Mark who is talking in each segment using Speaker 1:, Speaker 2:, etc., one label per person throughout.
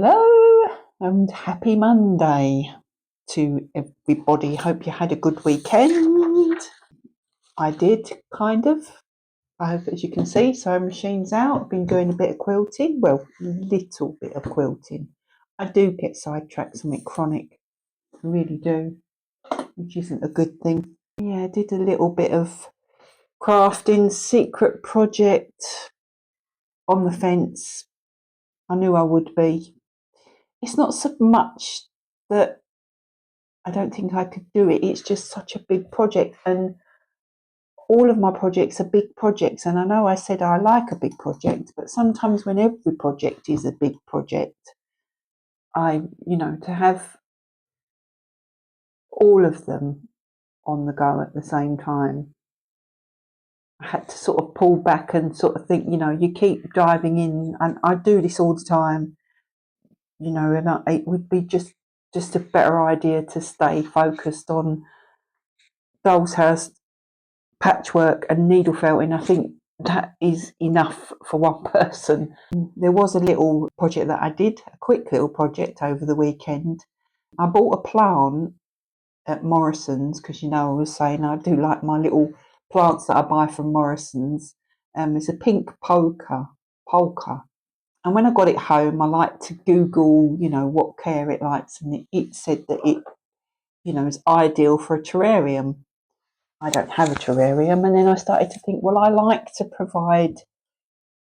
Speaker 1: Hello and happy Monday to everybody. Hope you had a good weekend. I did, kind of. I hope, as you can see, sewing machine's out. Been doing a bit of quilting. Well, a little bit of quilting. I do get sidetracked, something chronic. I really do, which isn't a good thing. Yeah, I did a little bit of crafting, secret project on the fence. I knew I would be. It's not so much that I don't think I could do it. It's just such a big project, and all of my projects are big projects. And I know I said I like a big project, but sometimes when every project is a big project, to have all of them on the go at the same time, I had to sort of pull back and sort of think, you keep diving in, and I do this all the time, and it would be just a better idea to stay focused on Doll's House, patchwork and needle felting. I think that is enough for one person. There was a little project that I did, a quick little project over the weekend. I bought a plant at Morrison's because I was saying I do like my little plants that I buy from Morrison's. It's a pink polka. And when I got it home, I like to Google, what care it likes, and it said that it, is ideal for a terrarium. I don't have a terrarium, and then I started to think, well, I like to provide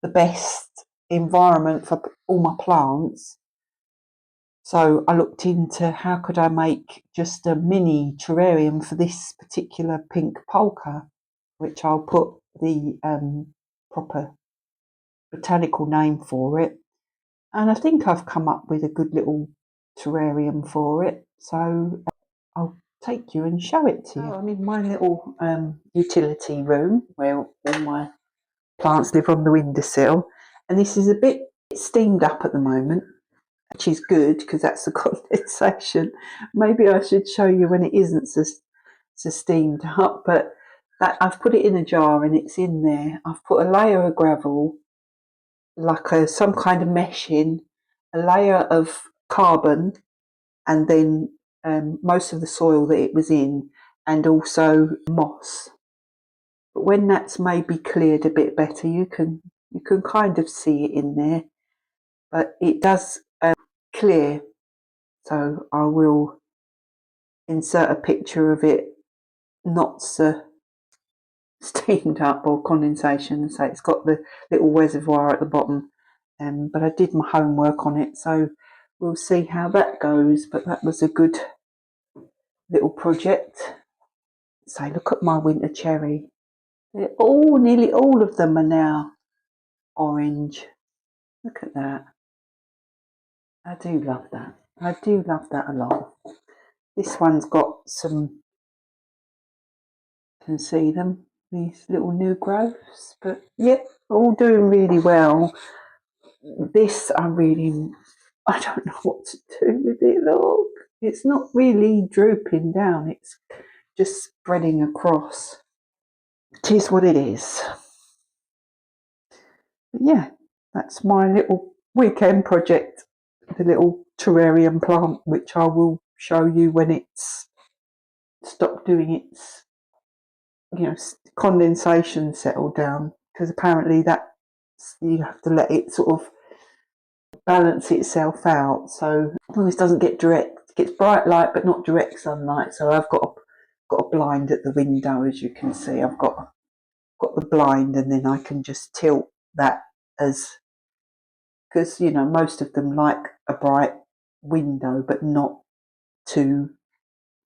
Speaker 1: the best environment for all my plants. So I looked into how could I make just a mini terrarium for this particular pink polka, which I'll put the proper botanical name for it. And I think I've come up with a good little terrarium for it. So I'll take you and show it to you. I'm in my little utility room where all my plants live on the windowsill, and this is a bit steamed up at the moment, which is good because that's the condensation. Maybe I should show you when it isn't so steamed up, but that I've put it in a jar and it's in there. I've put a layer of gravel, like some kind of mesh in, a layer of carbon, and then most of the soil that it was in, and also moss. But when that's maybe cleared a bit better, you can kind of see it in there, but it does clear. So I will insert a picture of it, not so steamed up or condensation. So it's got the little reservoir at the bottom. But I did my homework on it, so we'll see how that goes. But that was a good little project. So look at my winter cherry. Nearly all of them are now orange. Look at that. I do love that. I do love that a lot. This one's got some, you can see them, these little new growths, but yep, all doing really well. This I don't know what to do with it, look. It's not really drooping down, it's just spreading across. It is what it is. But yeah, that's my little weekend project, the little terrarium plant, which I will show you when it's stopped doing its, condensation settled down, because apparently that you have to let it sort of balance itself out. So as long as it doesn't get direct, it gets bright light but not direct sunlight. So I've got a blind at the window, as you can see. I've got the blind, and then I can just tilt that as, because most of them like a bright window but not too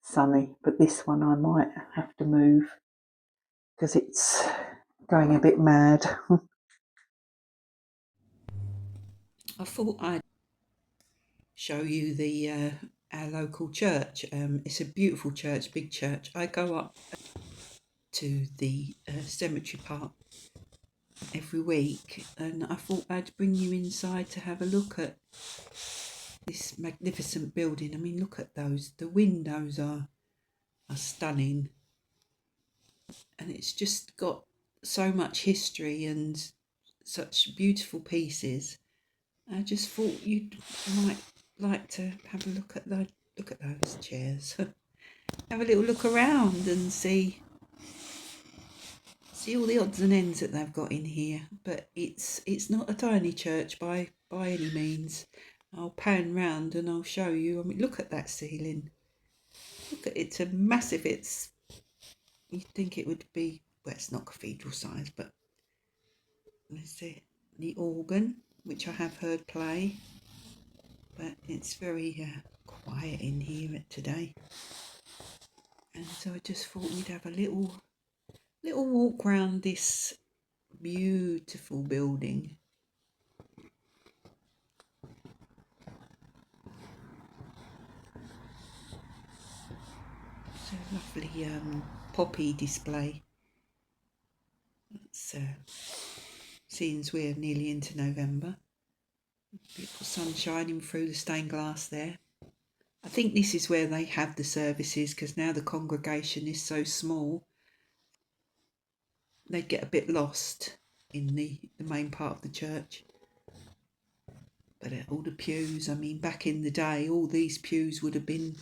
Speaker 1: sunny. But this one I might have to move because it's going a bit mad. I thought I'd show you the our local church. It's a beautiful church, big church. I go up to the cemetery part every week, and I thought I'd bring you inside to have a look at this magnificent building. I mean, look at those. The windows are stunning, and it's just got so much history and such beautiful pieces. I just thought you might like to have a look at those chairs. Have a little look around and see all the odds and ends that they've got in here. But it's not a tiny church by any means. I'll pan round and I'll show you. I mean, look at that ceiling. Look at it's a massive. You'd think it would be, well, it's not cathedral size, but let's see, the organ, which I have heard play, but it's very quiet in here today. And so I just thought we'd have a little walk round this beautiful building. It's a lovely poppy display. It's since we're nearly into November. Beautiful sun shining through the stained glass there. I think this is where they have the services, because now the congregation is so small, they get a bit lost in the main part of the church. But all the pews, I mean, back in the day, all these pews would have been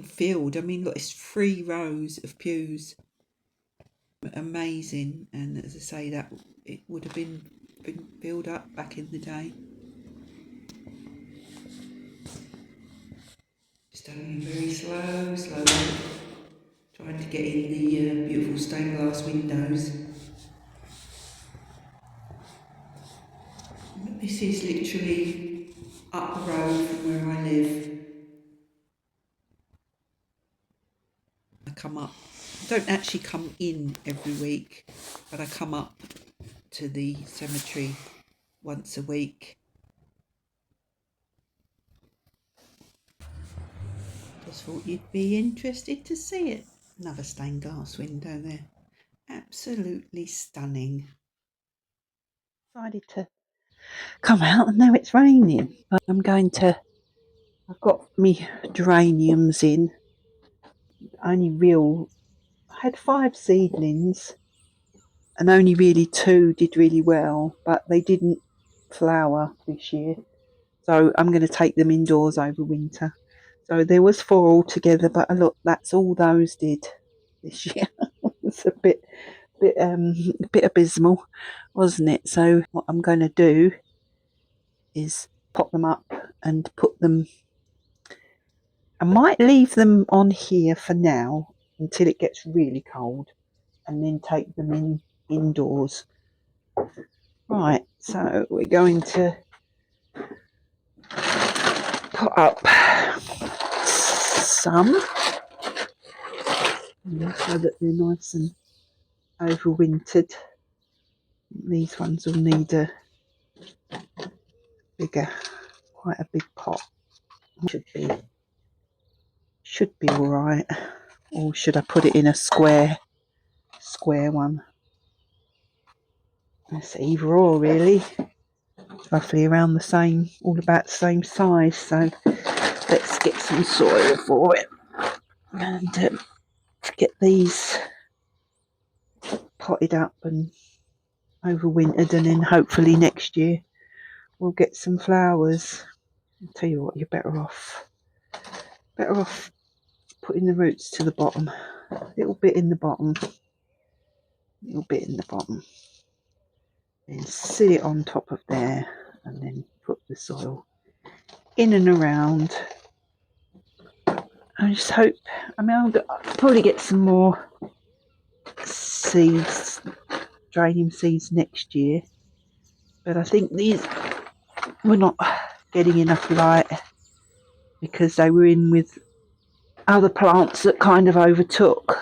Speaker 1: filled. I mean, look, it's 3 rows of pews. Amazing. And as I say, that it would have been filled up back in the day. Just going very slowly, trying to get in the beautiful stained glass windows. But this is literally up the road from where I live. I come up. I don't actually come in every week, but I come up to the cemetery once a week. Just thought you'd be interested to see it. Another stained glass window there. Absolutely stunning. Decided to come out and now it's raining. But I've got me geraniums in. I had 5 seedlings and only really 2 did really well, but they didn't flower this year. So I'm going to take them indoors over winter. So there was 4 altogether, but look, that's all those did this year. It's a bit abysmal, wasn't it? So what I'm going to do is pop them up and put them. I might leave them on here for now until it gets really cold, and then take them indoors. Right, so we're going to put up some so that they're nice and overwintered. These ones will need a quite a big pot. Should be all right. Or should I put it in a square one? It's either or really. Roughly around the same, all about the same size. So let's get some soil for it and get these potted up and overwintered, and then hopefully next year we'll get some flowers. I'll tell you what, you're better off putting the roots to the bottom, a little bit in the bottom, then sit it on top of there, and then put the soil in and around. I just hope, I'll probably get some more seeds, geranium seeds next year, but I think these were not getting enough light because they were in with other plants that kind of overtook.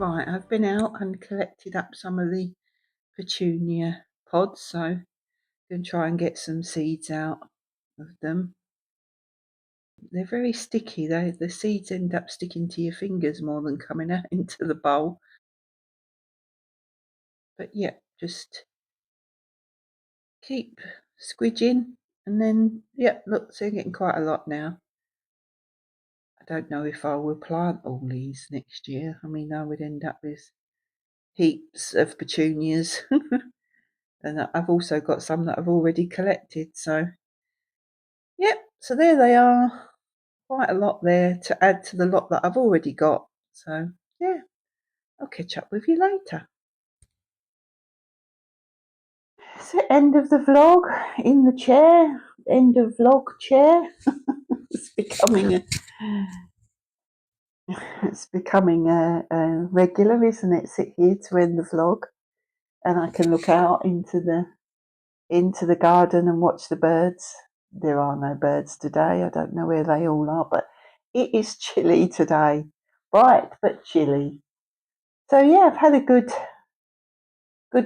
Speaker 1: Right, I've been out and collected up some of the petunia pods, so I'm going to try and get some seeds out of them. They're very sticky. The seeds end up sticking to your fingers more than coming out into the bowl. But yeah, just keep squidging, and then yeah, look, they're getting quite a lot now. I don't know if I will plant all these next year. I mean, I would end up with heaps of petunias. And I've also got some that I've already collected. So, yep, so there they are. Quite a lot there to add to the lot that I've already got. So, yeah, I'll catch up with you later. So, end of the vlog in the chair. End of vlog chair. It's becoming a regular, isn't it? Sit here to end the vlog, and I can look out into the garden and watch the birds. There are no birds today. I don't know where they all are, but it is chilly today. Bright but chilly. So yeah, I've had a good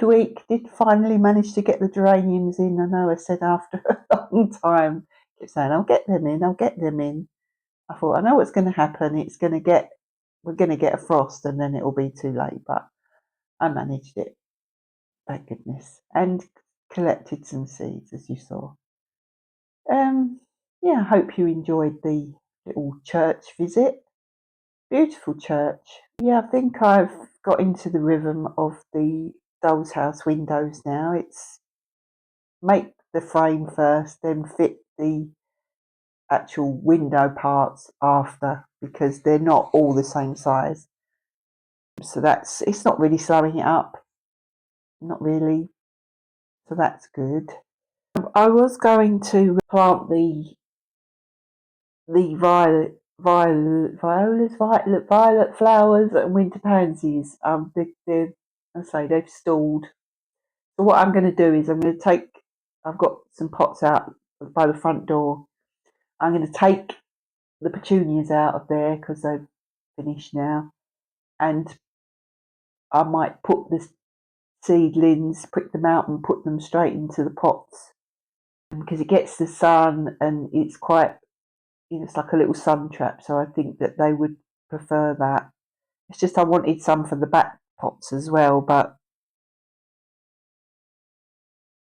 Speaker 1: week. Did finally manage to get the geraniums in. I know I said after a long time, keep saying I'll get them in. I thought I know what's going to happen. We're going to get a frost, and then it will be too late. But I managed it, thank goodness, and collected some seeds, as you saw. Yeah, I hope you enjoyed the little church visit. Beautiful church. Yeah, I think I've got into the rhythm of the doll's house windows now. It's make the frame first, then fit the actual window parts after, because they're not all the same size. So it's not really slowing it up. Not really. So that's good. I was going to plant the violet flowers and winter pansies. They've stalled. So what I'm going to do is I've got some pots out by the front door. I'm going to take the petunias out of there because they've finished now, and I might put the seedlings, prick them out and put them straight into the pots, because it gets the sun and it's quite, it's like a little sun trap. So I think that they would prefer that. It's just I wanted some for the back pots as well, but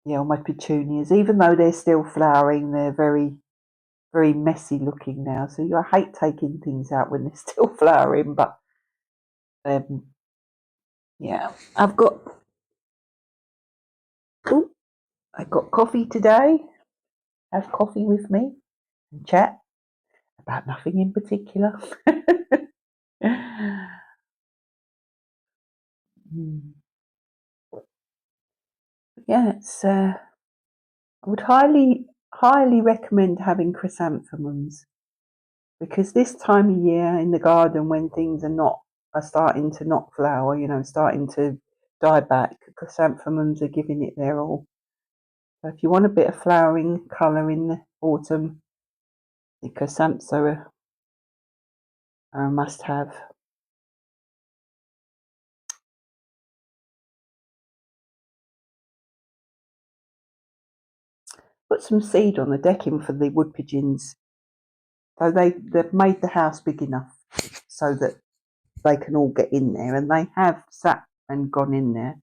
Speaker 1: yeah, my petunias, even though they're still flowering, they're very, very messy looking now. So I hate taking things out when they're still flowering, but yeah, I got coffee today. Have coffee with me and chat about nothing in particular. Yeah, I would highly recommend having chrysanthemums, because this time of year in the garden, when things are starting to not flower, starting to die back, chrysanthemums are giving it their all. So if you want a bit of flowering colour in the autumn, the chrysanthemums are a must-have. Put some seed on the decking for the wood pigeons. So they've made the house big enough so that they can all get in there, and they have sat and gone in there.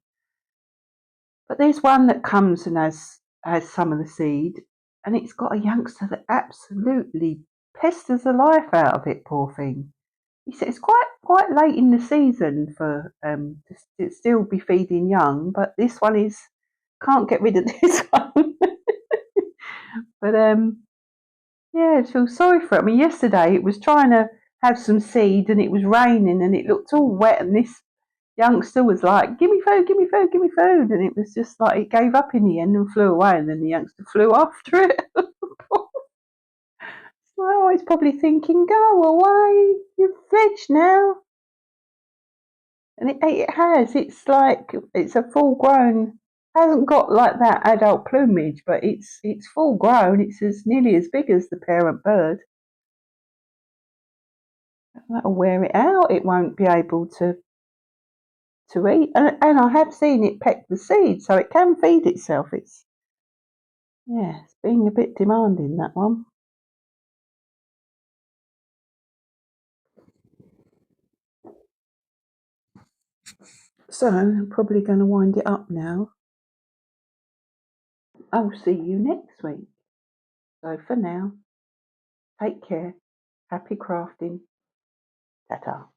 Speaker 1: But there's one that comes and has some of the seed, and it's got a youngster that absolutely pesters the life out of it. Poor thing. He said it's quite late in the season for to still be feeding young, but this one can't get rid of this one. But yeah, I feel sorry for it. I mean, yesterday it was trying to have some seed, and it was raining, and it looked all wet, and this youngster was like, "Give me food, give me food, give me food," and it was just like it gave up in the end and flew away, and then the youngster flew after it. So I was probably thinking, "Go away, you've fledged now," and it has. It's like it's a full grown. Hasn't got like that adult plumage, but it's full grown. It's nearly as big as the parent bird. That'll wear it out. It won't be able to to eat, and I have seen it peck the seed, so it can feed itself. It's being a bit demanding, that one. So I'm probably going to wind it up now. I'll see you next week. So for now, take care. Happy crafting. Ta-ta.